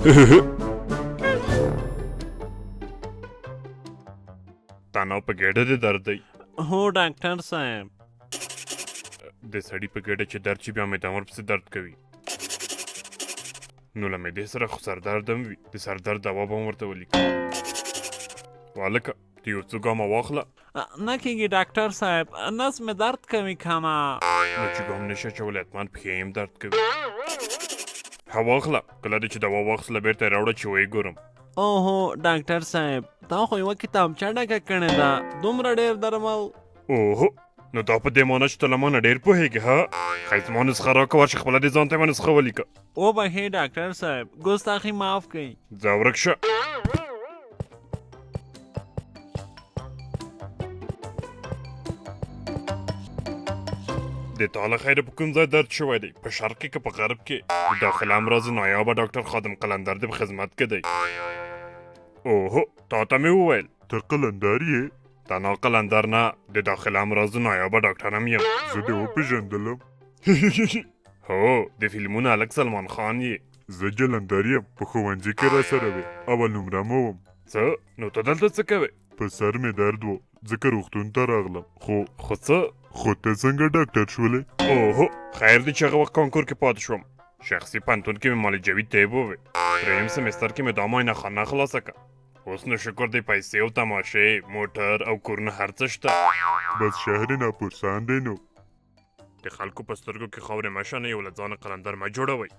تنها په ګېډه دې درد دی؟ هو ډاکټر صاحب. د سړي په ګېډه چې درد شي بیا مې دمر پسې درد کوي. نو له معدې سره خو سردرد هم وي، د سردرد دوا به هم ورته ولیکي. والکه ته یو څو ګامه واخله. نه کېږي ډاکټر صاحب، نس مې درد کوي کنه. نو چې ګام نشه اچولی حتما پښې هم درد کوي. ها واخله، کله دې چې دوا واخیستله بېرته یې راوړه چې ویې ګورم. اوهو ډاکټر صاحب، تا خو یوه کتابچه ډکه کړې ده، دومره ډېر درمل. اوهو، نو دا په دې معنی چې ته له ما نه ډېر پوهېږې ها؟ ښایي زما نسخه راکوه چې خپله دې ځان ته یوه نسخه ولیکه. وبښئ ډاکټر صاحب، ګستاخي معاف کړئ. ځه ورک شه. د تا له خیره په کوم ځای درد شوی دی؟ په شرق کې که په غرب کې؟ د داخله امراض نایابه ډاکټر خادم قلندر دې په خدمت کې دی. اوهو، تا ته مې وویل ته قلندر یې؟ تنها قلندر نه، د داخله امراض نایابه ډاکټر هم یم. زه دې وپېژندلم. هو، د فلمونو هلک سلمان خان یې. زه جلندر یم، په ښوونځي کې راسره وې، اول نمره مو وم. څه؟ نو ته دلته څه کوې؟ په سر مې درد و، ځکه روغتون ته راغلم. خو څه؟ خو ته څنګه ډاکټر شولې؟ اوهو، خیر دی چې هغه وخت کانکور کې پاتې شوم. شخصي پوهنتون کې مې مال جاوید طیب ووې. دریم سمستر کې مې دا معاینه خانه خلاصه کړه. اوس نو شکر دی پیسې او تماشې، موټر او کورونه هر څه شته. بس شهر ناپرسان دی نو. د خلکو په سترګو کې خاورې مه شانئ او له ځانه قلندر مه جوړوئ.